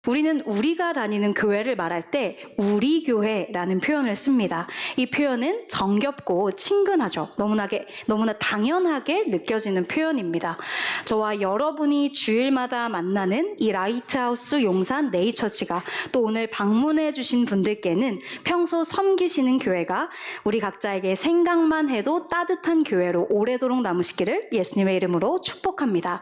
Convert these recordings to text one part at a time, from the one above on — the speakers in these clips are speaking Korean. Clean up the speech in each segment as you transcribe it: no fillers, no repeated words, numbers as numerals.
우리는 우리가 다니는 교회를 말할 때 우리 교회라는 표현을 씁니다. 이 표현은 정겹고 친근하죠. 너무나 당연하게 느껴지는 표현입니다. 저와 여러분이 주일마다 만나는 이 라이트하우스 용산 네이처치가 또 오늘 방문해 주신 분들께는 평소 섬기시는 교회가 우리 각자에게 생각만 해도 따뜻한 교회로 오래도록 남으시기를 예수님의 이름으로 축복합니다.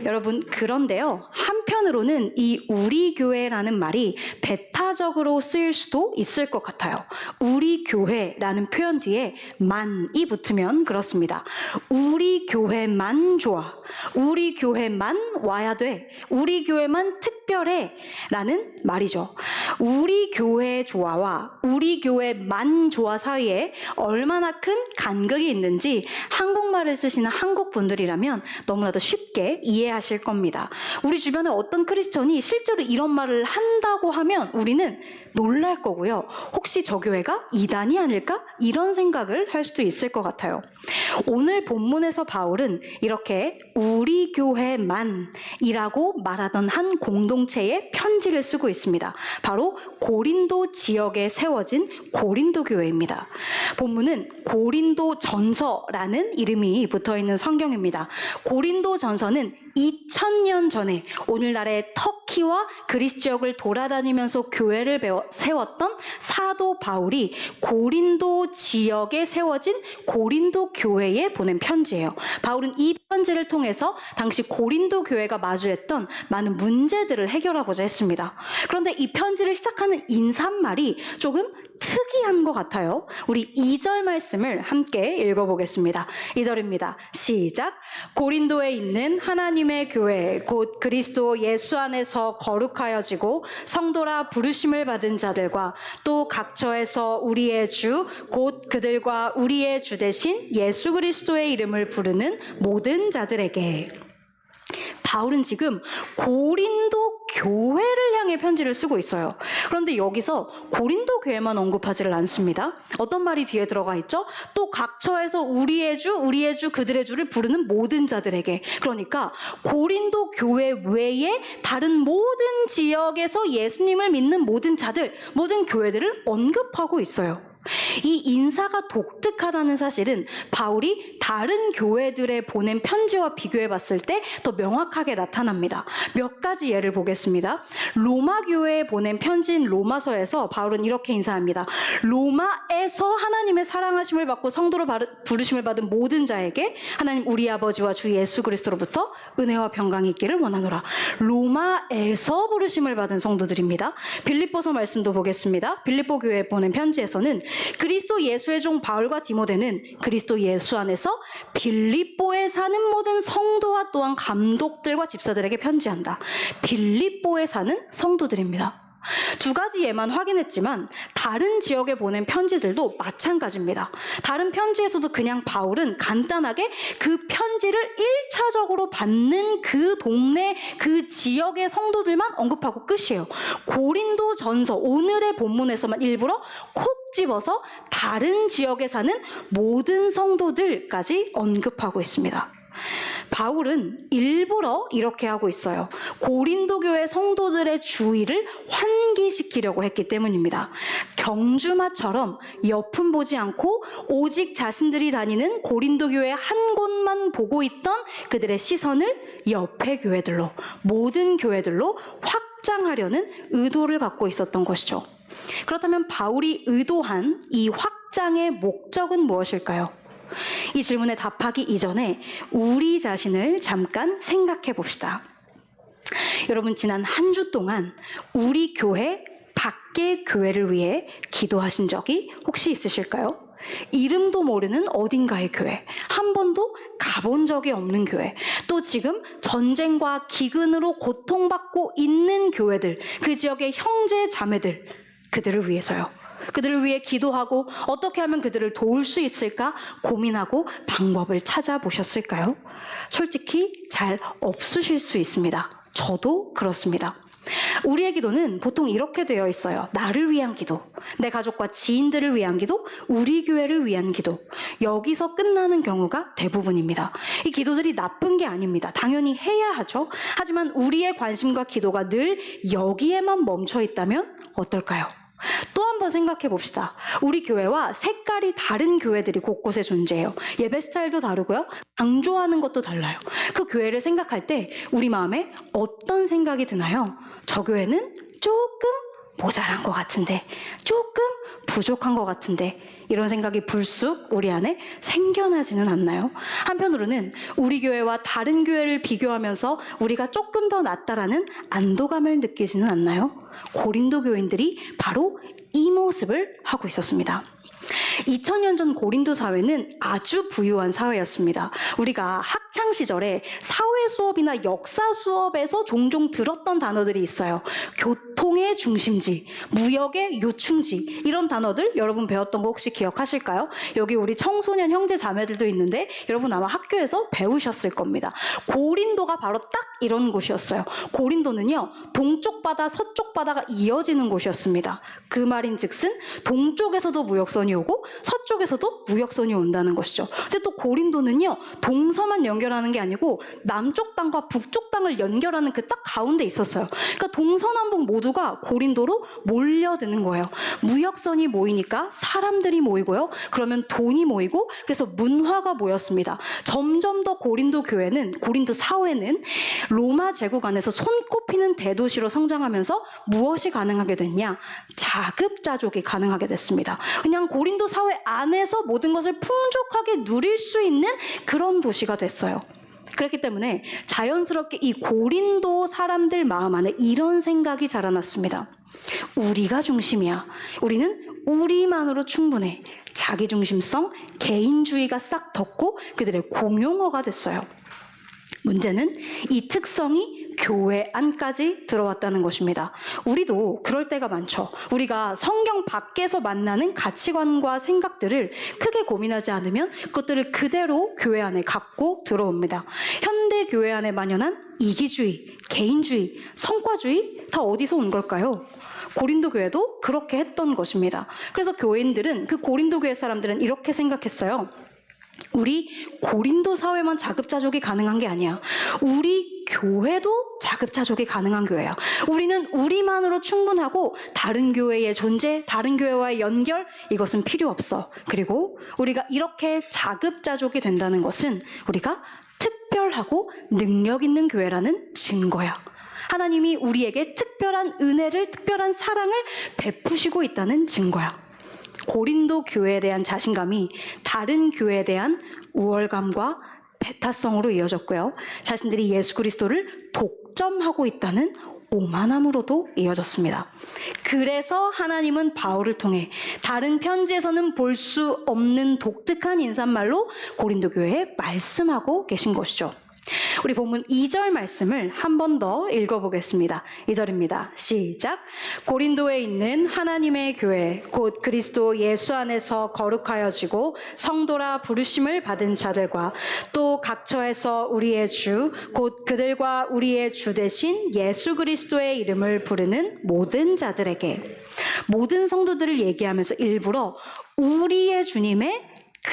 여러분, 그런데요, 한편으로는 이 우리 교회라는 말이 배타적으로 쓰일 수도 있을 것 같아요. 우리 교회라는 표현 뒤에 만이 붙으면 그렇습니다. 우리 교회만 좋아. 우리 교회만 와야 돼. 우리 교회만 특별해. 라는 말이죠. 우리 교회 좋아와 우리 교회만 좋아 사이에 얼마나 큰 간극이 있는지 한국말을 쓰시는 한국 분들이라면 너무나도 쉽게 이해하실 겁니다. 우리 주변에 어떤 크리스천이 실제로 이런 말을 한다고 하면 우리는 놀랄 거고요. 혹시 저 교회가 이단이 아닐까? 이런 생각을 할 수도 있을 것 같아요. 오늘 본문에서 바울은 이렇게 우리 교회만이라고 말하던 한 공동체에 편지를 쓰고 있습니다. 바로 고린도 지역에 세워진 고린도 교회입니다. 본문은 고린도 전서라는 이름이 붙어있는 성경입니다. 고린도 전서는 2000년 전에 오늘날의 터키와 그리스 지역을 돌아다니면서 교회를 세웠던 사도 바울이 고린도 지역에 세워진 고린도 교회에 보낸 편지예요. 바울은 이 편지를 통해서 당시 고린도 교회가 마주했던 많은 문제들을 해결하고자 했습니다. 그런데 이 편지를 시작하는 인사말이 조금 특이한 것 같아요. 우리 2절 말씀을 함께 읽어보겠습니다. 2절입니다. 시작. 고린도에 있는 하나님의 교회 곧 그리스도 예수 안에서 거룩하여지고 성도라 부르심을 받은 자들과 또 각처에서 우리의 주 곧 그들과 우리의 주 되신 예수 그리스도의 이름을 부르는 모든 자들에게. 바울은 지금 고린도 교회를 향해 편지를 쓰고 있어요. 그런데 여기서 고린도 교회만 언급하지를 않습니다. 어떤 말이 뒤에 들어가 있죠? 또 각처에서 우리의 주, 그들의 주를 부르는 모든 자들에게. 그러니까 고린도 교회 외에 다른 모든 지역에서 예수님을 믿는 모든 자들, 모든 교회들을 언급하고 있어요. 이 인사가 독특하다는 사실은 바울이 다른 교회들에 보낸 편지와 비교해 봤을 때 더 명확하게 나타납니다. 몇 가지 예를 보겠습니다. 로마 교회에 보낸 편지인 로마서에서 바울은 이렇게 인사합니다. 로마에서 하나님의 사랑하심을 받고 성도로 부르심을 받은 모든 자에게 하나님 우리 아버지와 주 예수 그리스도로부터 은혜와 평강이 있기를 원하노라. 로마에서 부르심을 받은 성도들입니다. 빌립보서 말씀도 보겠습니다. 빌립보 교회에 보낸 편지에서는 그리스도 예수의 종 바울과 디모데는 그리스도 예수 안에서 빌립보에 사는 모든 성도와 또한 감독들과 집사들에게 편지한다. 빌립보에 사는 성도들입니다. 두 가지 예만 확인했지만 다른 지역에 보낸 편지들도 마찬가지입니다. 다른 편지에서도 그냥 바울은 간단하게 그 편지를 1차적으로 받는 그 동네, 그 지역의 성도들만 언급하고 끝이에요. 고린도 전서, 오늘의 본문에서만 일부러 콕 집어서 다른 지역에 사는 모든 성도들까지 언급하고 있습니다. 바울은 일부러 이렇게 하고 있어요. 고린도 교회 성도들의 주의를 환기시키려고 했기 때문입니다. 경주마처럼 옆은 보지 않고 오직 자신들이 다니는 고린도 교회 한 곳만 보고 있던 그들의 시선을 옆의 교회들로, 모든 교회들로 확장하려는 의도를 갖고 있었던 것이죠. 그렇다면 바울이 의도한 이 확장의 목적은 무엇일까요? 이 질문에 답하기 이전에 우리 자신을 잠깐 생각해 봅시다. 여러분, 지난 한 주 동안 우리 교회 밖의 교회를 위해 기도하신 적이 혹시 있으실까요? 이름도 모르는 어딘가의 교회, 한 번도 가본 적이 없는 교회, 또 지금 전쟁과 기근으로 고통받고 있는 교회들, 그 지역의 형제 자매들, 그들을 위해서요. 그들을 위해 기도하고 어떻게 하면 그들을 도울 수 있을까 고민하고 방법을 찾아보셨을까요? 솔직히 잘 없으실 수 있습니다. 저도 그렇습니다. 우리의 기도는 보통 이렇게 되어 있어요. 나를 위한 기도, 내 가족과 지인들을 위한 기도, 우리 교회를 위한 기도. 여기서 끝나는 경우가 대부분입니다. 이 기도들이 나쁜 게 아닙니다. 당연히 해야 하죠. 하지만 우리의 관심과 기도가 늘 여기에만 멈춰 있다면 어떨까요? 또 한번 생각해 봅시다. 우리 교회와 색깔이 다른 교회들이 곳곳에 존재해요. 예배 스타일도 다르고요. 강조하는 것도 달라요. 그 교회를 생각할 때 우리 마음에 어떤 생각이 드나요? 저 교회는 조금 모자란 것 같은데, 조금 부족한 것 같은데, 이런 생각이 불쑥 우리 안에 생겨나지는 않나요? 한편으로는 우리 교회와 다른 교회를 비교하면서 우리가 조금 더 낫다라는 안도감을 느끼지는 않나요? 고린도 교인들이 바로 이 모습을 하고 있었습니다. 2000년 전 고린도 사회는 아주 부유한 사회였습니다. 우리가 학창 시절에 사회 수업이나 역사 수업에서 종종 들었던 단어들이 있어요. 교통의 중심지, 무역의 요충지, 이런 단어들 여러분 배웠던 거 혹시 기억하실까요? 여기 우리 청소년 형제 자매들도 있는데 여러분 아마 학교에서 배우셨을 겁니다. 고린도가 바로 딱 이런 곳이었어요. 고린도는요, 동쪽 바다, 서쪽 바다가 이어지는 곳이었습니다. 그 말인즉슨 동쪽에서도 무역선이 오고 서쪽에서도 무역선이 온다는 것이죠. 근데 또 고린도는요, 동서만 연결하는 게 아니고 남쪽 땅과 북쪽 땅을 연결하는 그 딱 가운데 있었어요. 그러니까 동서남북 모두가 고린도로 몰려드는 거예요. 무역선이 모이니까 사람들이 모이고요. 그러면 돈이 모이고, 그래서 문화가 모였습니다. 점점 더 고린도 교회는, 고린도 사회는 로마 제국 안에서 손꼽히는 대도시로 성장하면서 무엇이 가능하게 됐냐? 자급자족이 가능하게 됐습니다. 그냥 고린도 사회 안에서 모든 것을 풍족하게 누릴 수 있는 그런 도시가 됐어요. 그렇기 때문에 자연스럽게 이 고린도 사람들 마음 안에 이런 생각이 자라났습니다. 우리가 중심이야. 우리는 우리만으로 충분해. 자기중심성, 개인주의가 싹 덮고 그들의 공용어가 됐어요. 문제는 이 특성이 교회 안까지 들어왔다는 것입니다. 우리도 그럴 때가 많죠. 우리가 성경 밖에서 만나는 가치관과 생각들을 크게 고민하지 않으면 그것들을 그대로 교회 안에 갖고 들어옵니다. 현대 교회 안에 만연한 이기주의, 개인주의, 성과주의 다 어디서 온 걸까요? 고린도 교회도 그렇게 했던 것입니다. 그래서 교인들은, 그 고린도 교회 사람들은 이렇게 생각했어요. 우리 고린도 사회만 자급자족이 가능한 게 아니야. 우리 교회도 자급자족이 가능한 교회야. 우리는 우리만으로 충분하고 다른 교회의 존재, 다른 교회와의 연결, 이것은 필요 없어. 그리고 우리가 이렇게 자급자족이 된다는 것은 우리가 특별하고 능력 있는 교회라는 증거야. 하나님이 우리에게 특별한 은혜를, 특별한 사랑을 베푸시고 있다는 증거야. 고린도 교회에 대한 자신감이 다른 교회에 대한 우월감과 배타성으로 이어졌고요. 자신들이 예수 그리스도를 독점하고 있다는 오만함으로도 이어졌습니다. 그래서 하나님은 바울을 통해 다른 편지에서는 볼 수 없는 독특한 인사말로 고린도 교회에 말씀하고 계신 것이죠. 우리 본문 2절 말씀을 한 번 더 읽어보겠습니다. 2절입니다. 시작. 고린도에 있는 하나님의 교회 곧 그리스도 예수 안에서 거룩하여지고 성도라 부르심을 받은 자들과 또 각처에서 우리의 주 곧 그들과 우리의 주 되신 예수 그리스도의 이름을 부르는 모든 자들에게, 모든 성도들을 얘기하면서 일부러 우리의 주님에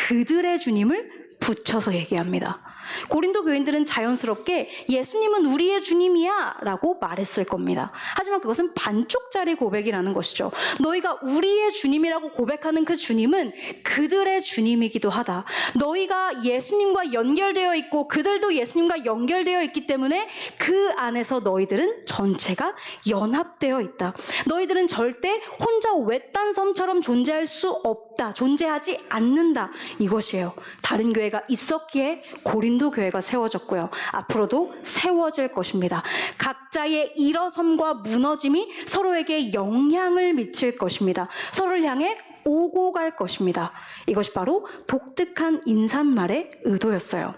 그들의 주님을 붙여서 얘기합니다. 고린도 교인들은 자연스럽게 예수님은 우리의 주님이야 라고 말했을 겁니다. 하지만 그것은 반쪽짜리 고백이라는 것이죠. 너희가 우리의 주님이라고 고백하는 그 주님은 그들의 주님이기도 하다. 너희가 예수님과 연결되어 있고 그들도 예수님과 연결되어 있기 때문에 그 안에서 너희들은 전체가 연합되어 있다. 너희들은 절대 혼자 외딴 섬처럼 존재할 수 없다. 존재하지 않는다. 이것이에요. 다른 교회가 있었기에 고린도 교회가 세워졌고요. 앞으로도 세워질 것입니다. 각자의 일어섬과 무너짐이 서로에게 영향을 미칠 것입니다. 서로를 향해 오고 갈 것입니다. 이것이 바로 독특한 인사말의 의도였어요.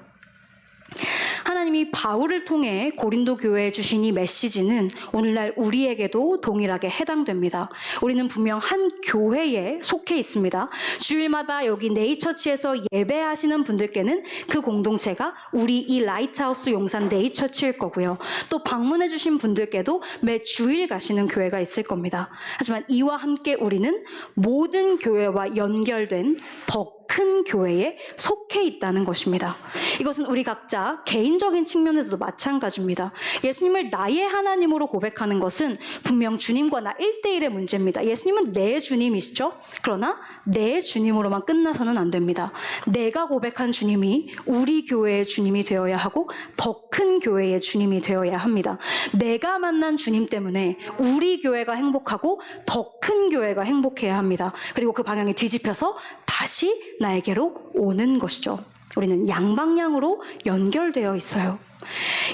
하나님이 바울을 통해 고린도 교회에 주신 이 메시지는 오늘날 우리에게도 동일하게 해당됩니다. 우리는 분명 한 교회에 속해 있습니다. 주일마다 여기 네이처치에서 예배하시는 분들께는 그 공동체가 우리 이 라이트하우스 용산 네이처치일 거고요. 또 방문해 주신 분들께도 매 주일 가시는 교회가 있을 겁니다. 하지만 이와 함께 우리는 모든 교회와 연결된 더 큰 교회에 속해 있다는 것입니다. 이것은 우리 각자 개인적인 측면에서도 마찬가지입니다. 예수님을 나의 하나님으로 고백하는 것은 분명 주님과 나 1대1의 문제입니다. 예수님은 내 주님이시죠? 그러나 내 주님으로만 끝나서는 안 됩니다. 내가 고백한 주님이 우리 교회의 주님이 되어야 하고 더 큰 교회의 주님이 되어야 합니다. 내가 만난 주님 때문에 우리 교회가 행복하고 더 큰 교회가 행복해야 합니다. 그리고 그 방향이 뒤집혀서 다시 나에게로 오는 것이죠. 우리는 양방향으로 연결되어 있어요.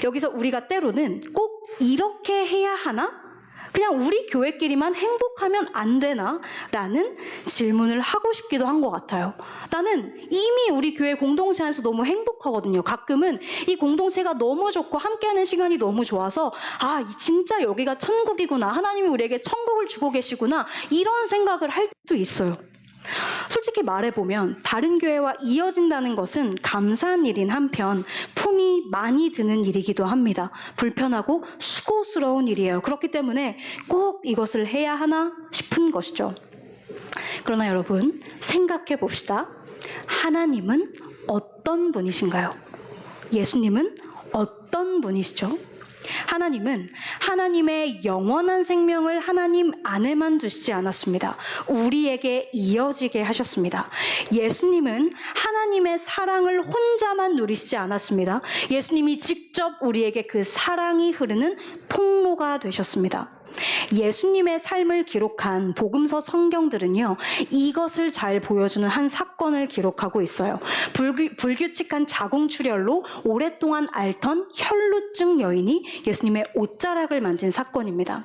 여기서 우리가 때로는 꼭 이렇게 해야 하나? 그냥 우리 교회끼리만 행복하면 안 되나? 라는 질문을 하고 싶기도 한 것 같아요. 나는 이미 우리 교회 공동체 안에서 너무 행복하거든요. 가끔은 이 공동체가 너무 좋고 함께하는 시간이 너무 좋아서 진짜 여기가 천국이구나. 하나님이 우리에게 천국을 주고 계시구나. 이런 생각을 할 때도 있어요. 솔직히 말해보면 다른 교회와 이어진다는 것은 감사한 일인 한편 품이 많이 드는 일이기도 합니다. 불편하고 수고스러운 일이에요. 그렇기 때문에 꼭 이것을 해야 하나 싶은 것이죠. 그러나 여러분 생각해 봅시다. 하나님은 어떤 분이신가요? 예수님은 어떤 분이시죠? 하나님은 하나님의 영원한 생명을 하나님 안에만 두시지 않았습니다. 우리에게 이어지게 하셨습니다. 예수님은 하나님의 사랑을 혼자만 누리시지 않았습니다. 예수님이 직접 우리에게 그 사랑이 흐르는 통로가 되셨습니다. 예수님의 삶을 기록한 복음서 성경들은요, 이것을 잘 보여주는 한 사건을 기록하고 있어요. 불규칙한 자궁출혈로 오랫동안 앓던 혈루증 여인이 예수님의 옷자락을 만진 사건입니다.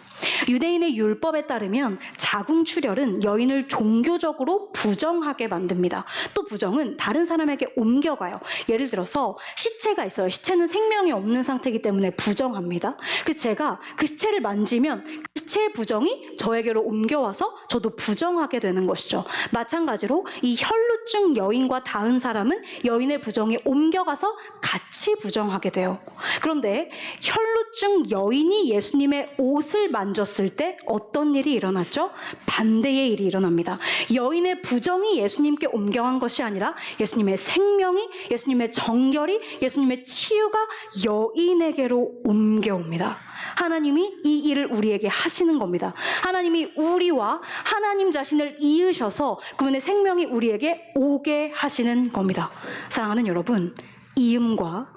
유대인의 율법에 따르면 자궁출혈은 여인을 종교적으로 부정하게 만듭니다. 또 부정은 다른 사람에게 옮겨가요. 예를 들어서 시체가 있어요. 시체는 생명이 없는 상태이기 때문에 부정합니다. 그래서 제가 그 시체를 만지면 그 시체의 부정이 저에게로 옮겨와서 저도 부정하게 되는 것이죠. 마찬가지로 이 혈루증 여인과 닿은 사람은 여인의 부정이 옮겨가서 같이 부정하게 돼요. 그런데 혈루증 여인이 예수님의 옷을 만졌을 때 어떤 일이 일어났죠? 반대의 일이 일어납니다. 여인의 부정이 예수님께 옮겨간 것이 아니라 예수님의 생명이, 예수님의 정결이, 예수님의 치유가 여인에게로 옮겨옵니다. 하나님이 이 일을 우리에게 하시는 겁니다. 하나님이 우리와 하나님 자신을 이으셔서 그분의 생명이 우리에게 오게 하시는 겁니다. 사랑하는 여러분, 이음과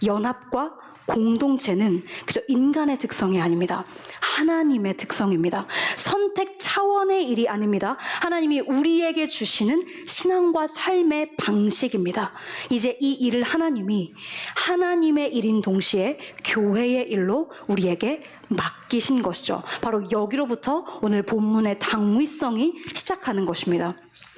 연합과 공동체는 그저 인간의 특성이 아닙니다. 하나님의 특성입니다. 선택 차원의 일이 아닙니다. 하나님이 우리에게 주시는 신앙과 삶의 방식입니다. 이제 이 일을 하나님이 하나님의 일인 동시에 교회의 일로 우리에게 맡기신 것이죠. 바로 여기로부터 오늘 본문의 당위성이 시작하는 것입니다.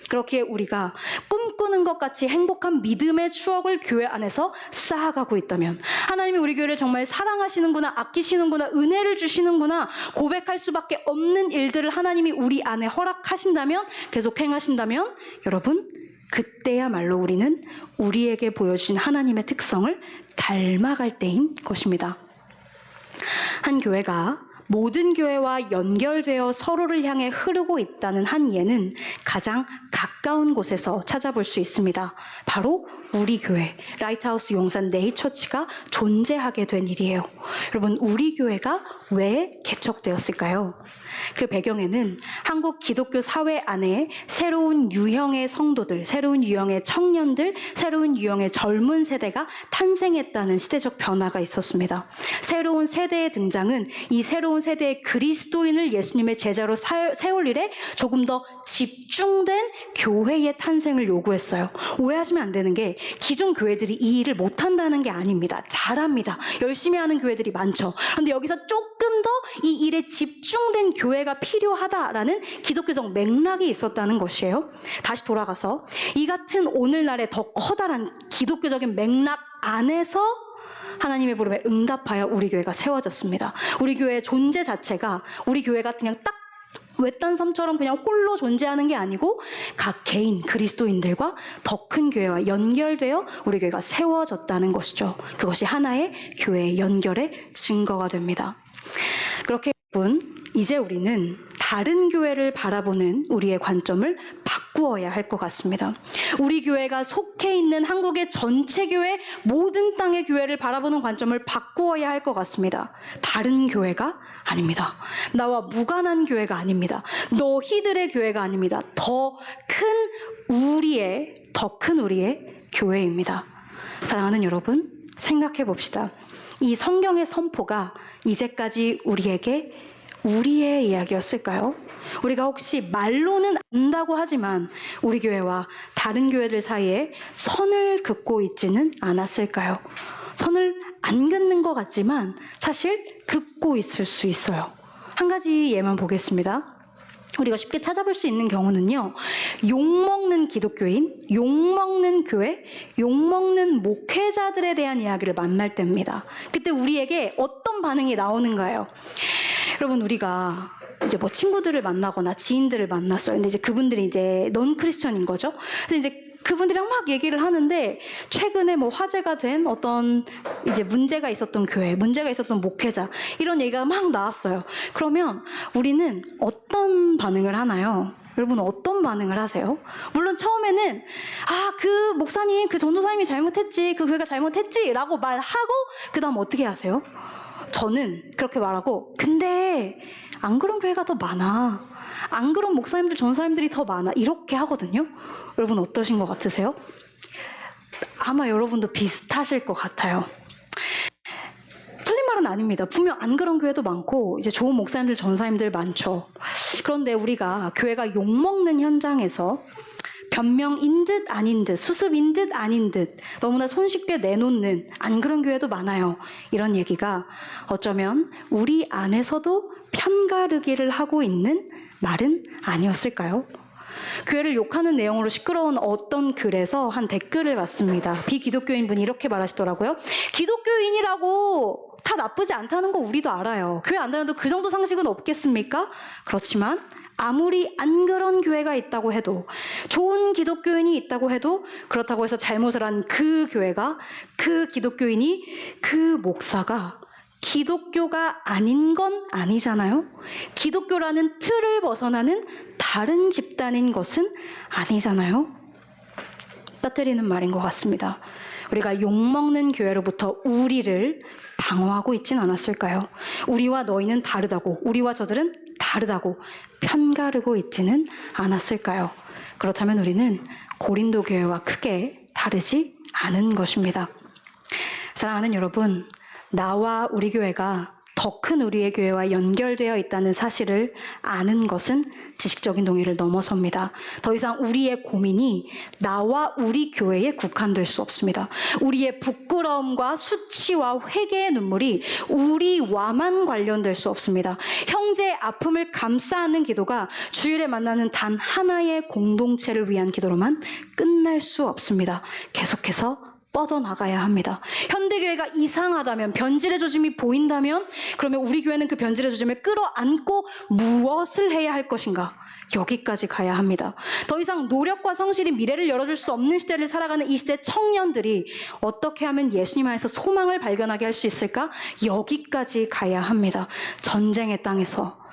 그렇게 우리가 꿈꾸는 것 같이 행복한 믿음의 추억을 교회 안에서 쌓아가고 있다면, 하나님이 우리 교회를 정말 사랑하시는구나, 아끼시는구나, 은혜를 주시는구나 고백할 수밖에 없는 일들을 하나님이 우리 안에 허락하신다면, 계속 행하신다면, 여러분 그때야말로 우리는 우리에게 보여주신 하나님의 특성을 닮아갈 때인 것입니다. 한 교회가 모든 교회와 연결되어 서로를 향해 흐르고 있다는 한 예는 가장 가까운 곳에서 찾아볼 수 있습니다. 바로 우리 교회, 라이트하우스 용산 네이처치가 존재하게 된 일이에요. 여러분, 우리 교회가 왜 개척되었을까요? 그 배경에는 한국 기독교 사회 안에 새로운 유형의 성도들, 새로운 유형의 청년들, 새로운 유형의 젊은 세대가 탄생했다는 시대적 변화가 있었습니다. 새로운 세대의 등장은 이 새로운 세대의 그리스도인을 예수님의 제자로 세울 일에 조금 더 집중된 교회의 탄생을 요구했어요. 오해하시면 안 되는 게 기존 교회들이 이 일을 못한다는 게 아닙니다. 잘합니다. 열심히 하는 교회들이 많죠. 그런데 여기서 조금 더 이 일에 집중된 교회가 필요하다라는 기독교적 맥락이 있었다는 것이에요. 다시 돌아가서 이 같은 오늘날의 더 커다란 기독교적인 맥락 안에서 하나님의 부름에 응답하여 우리 교회가 세워졌습니다. 우리 교회의 존재 자체가 우리 교회가 그냥 딱 외딴 섬처럼 그냥 홀로 존재하는 게 아니고 각 개인 그리스도인들과 더 큰 교회와 연결되어 우리 교회가 세워졌다는 것이죠. 그것이 하나의 교회의 연결의 증거가 됩니다. 그렇게 여러분, 이제 우리는 다른 교회를 바라보는 우리의 관점을 바꾸어야 할 것 같습니다. 우리 교회가 속해 있는 한국의 전체 교회, 모든 땅의 교회를 바라보는 관점을 바꾸어야 할 것 같습니다. 다른 교회가 아닙니다. 나와 무관한 교회가 아닙니다. 너희들의 교회가 아닙니다. 더 큰 우리의 교회입니다. 사랑하는 여러분, 생각해 봅시다. 이 성경의 선포가 이제까지 우리에게 우리의 이야기였을까요? 우리가 혹시 말로는 안다고 하지만 우리 교회와 다른 교회들 사이에 선을 긋고 있지는 않았을까요? 선을 안 긋는 것 같지만 사실 긋고 있을 수 있어요. 한 가지 예만 보겠습니다. 우리가 쉽게 찾아볼 수 있는 경우는요, 욕먹는 기독교인, 욕먹는 교회, 욕먹는 목회자들에 대한 이야기를 만날 때입니다. 그때 우리에게 어떤 반응이 나오는가요? 여러분, 우리가 이제 뭐 친구들을 만나거나 지인들을 만났어요. 근데 이제 그분들이 이제 넌 크리스천인 거죠. 근데 이제 그분들이랑 막 얘기를 하는데 최근에 뭐 화제가 된 어떤 이제 문제가 있었던 교회, 문제가 있었던 목회자, 이런 얘기가 막 나왔어요. 그러면 우리는 어떤 반응을 하나요? 여러분, 어떤 반응을 하세요? 물론 처음에는 그 목사님, 그 전도사님이 잘못했지, 그 교회가 잘못했지 라고 말하고 그 다음 어떻게 하세요? 저는 그렇게 말하고, 근데 안 그런 교회가 더 많아, 안 그런 목사님들, 전사님들이 더 많아, 이렇게 하거든요. 여러분 어떠신 것 같으세요? 아마 여러분도 비슷하실 것 같아요. 틀린 말은 아닙니다. 분명 안 그런 교회도 많고 이제 좋은 목사님들, 전사님들 많죠. 그런데 우리가 교회가 욕먹는 현장에서 변명인 듯 아닌 듯, 수습인 듯 아닌 듯 너무나 손쉽게 내놓는 안 그런 교회도 많아요. 이런 얘기가 어쩌면 우리 안에서도 편가르기를 하고 있는 말은 아니었을까요? 교회를 욕하는 내용으로 시끄러운 어떤 글에서 한 댓글을 봤습니다. 비기독교인 분이 이렇게 말하시더라고요. 기독교인이라고 다 나쁘지 않다는 거 우리도 알아요. 교회 안 다녀도 그 정도 상식은 없겠습니까? 그렇지만 아무리 안 그런 교회가 있다고 해도, 좋은 기독교인이 있다고 해도, 그렇다고 해서 잘못을 한 그 교회가, 그 기독교인이, 그 목사가 기독교가 아닌 건 아니잖아요. 기독교라는 틀을 벗어나는 다른 집단인 것은 아니잖아요. 빠뜨리는 말인 것 같습니다. 우리가 욕먹는 교회로부터 우리를 방어하고 있진 않았을까요? 우리와 너희는 다르다고, 우리와 저들은 다르다고 편가르고 있지는 않았을까요? 그렇다면 우리는 고린도 교회와 크게 다르지 않은 것입니다. 사랑하는 여러분, 나와 우리 교회가 더 큰 우리의 교회와 연결되어 있다는 사실을 아는 것은 지식적인 동의를 넘어섭니다. 더 이상 우리의 고민이 나와 우리 교회에 국한될 수 없습니다. 우리의 부끄러움과 수치와 회개의 눈물이 우리와만 관련될 수 없습니다. 형제의 아픔을 감싸 안는 기도가 주일에 만나는 단 하나의 공동체를 위한 기도로만 끝날 수 없습니다. 계속해서 뻗어나가야 합니다. 현대교회가 이상하다면, 변질의 조짐이 보인다면, 그러면 우리 교회는 그 변질의 조짐을 끌어안고 무엇을 해야 할 것인가? 여기까지 가야 합니다. 더 이상 노력과 성실이 미래를 열어줄 수 없는 시대를 살아가는 이 시대 청년들이 어떻게 하면 예수님 안에서 소망을 발견하게 할 수 있을까? 여기까지 가야 합니다. 전쟁의 땅에서,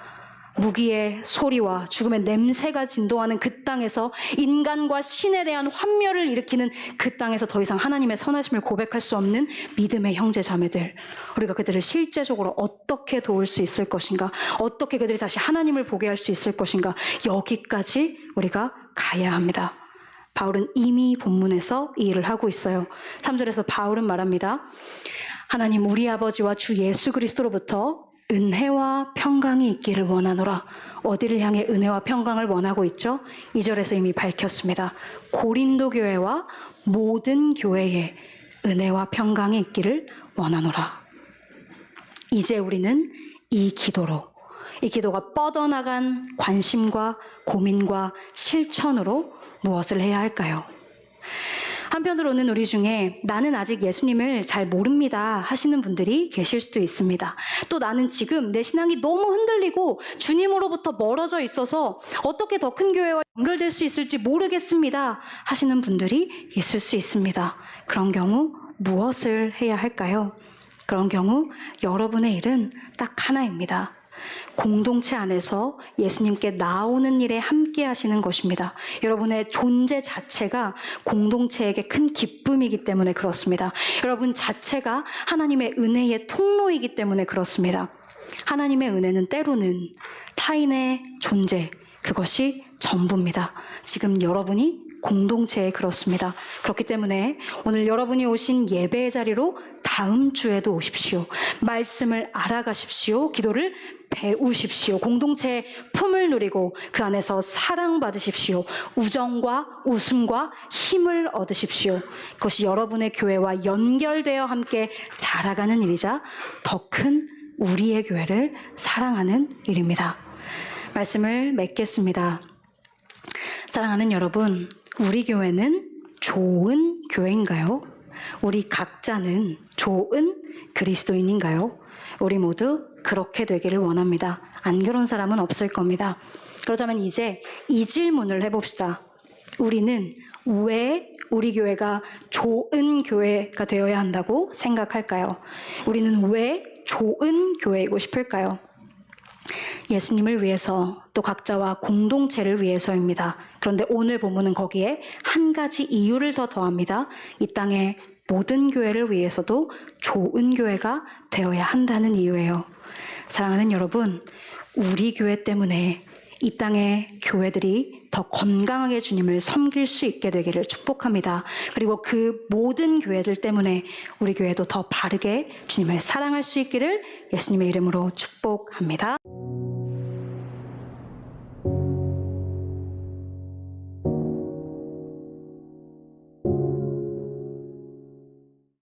무기의 소리와 죽음의 냄새가 진동하는 그 땅에서, 인간과 신에 대한 환멸을 일으키는 그 땅에서 더 이상 하나님의 선하심을 고백할 수 없는 믿음의 형제 자매들, 우리가 그들을 실제적으로 어떻게 도울 수 있을 것인가? 어떻게 그들이 다시 하나님을 보게 할 수 있을 것인가? 여기까지 우리가 가야 합니다. 바울은 이미 본문에서 이 일을 하고 있어요. 3절에서 바울은 말합니다. 하나님 우리 아버지와 주 예수 그리스도로부터 은혜와 평강이 있기를 원하노라. 어디를 향해 은혜와 평강을 원하고 있죠? 2절에서 이미 밝혔습니다. 고린도 교회와 모든 교회에 은혜와 평강이 있기를 원하노라. 이제 우리는 이 기도가 뻗어나간 관심과 고민과 실천으로 무엇을 해야 할까요? 한편으로는 우리 중에 나는 아직 예수님을 잘 모릅니다 하시는 분들이 계실 수도 있습니다. 또 나는 지금 내 신앙이 너무 흔들리고 주님으로부터 멀어져 있어서 어떻게 더 큰 교회와 연결될 수 있을지 모르겠습니다 하시는 분들이 있을 수 있습니다. 그런 경우 무엇을 해야 할까요? 그런 경우 여러분의 일은 딱 하나입니다. 공동체 안에서 예수님께 나오는 일에 함께 하시는 것입니다. 여러분의 존재 자체가 공동체에게 큰 기쁨이기 때문에 그렇습니다. 여러분 자체가 하나님의 은혜의 통로이기 때문에 그렇습니다. 하나님의 은혜는 때로는 타인의 존재, 그것이 전부입니다. 지금 여러분이 공동체에 그렇습니다. 그렇기 때문에 오늘 여러분이 오신 예배의 자리로 다음 주에도 오십시오. 말씀을 알아가십시오. 기도를 배우십시오. 공동체의 품을 누리고 그 안에서 사랑받으십시오. 우정과 웃음과 힘을 얻으십시오. 그것이 여러분의 교회와 연결되어 함께 자라가는 일이자 더 큰 우리의 교회를 사랑하는 일입니다. 말씀을 맺겠습니다. 사랑하는 여러분, 우리 교회는 좋은 교회인가요? 우리 각자는 좋은 그리스도인인가요? 우리 모두 그렇게 되기를 원합니다. 안 그런 사람은 없을 겁니다. 그렇다면 이제 이 질문을 해봅시다. 우리는 왜 우리 교회가 좋은 교회가 되어야 한다고 생각할까요? 우리는 왜 좋은 교회이고 싶을까요? 예수님을 위해서, 또 각자와 공동체를 위해서입니다. 그런데 오늘 본문은 거기에 한 가지 이유를 더 더합니다. 이 땅의 모든 교회를 위해서도 좋은 교회가 되어야 한다는 이유예요. 사랑하는 여러분, 우리 교회 때문에 이 땅의 교회들이 더 건강하게 주님을 섬길 수 있게 되기를 축복합니다. 그리고 그 모든 교회들 때문에 우리 교회도 더 바르게 주님을 사랑할 수 있기를 예수님의 이름으로 축복합니다.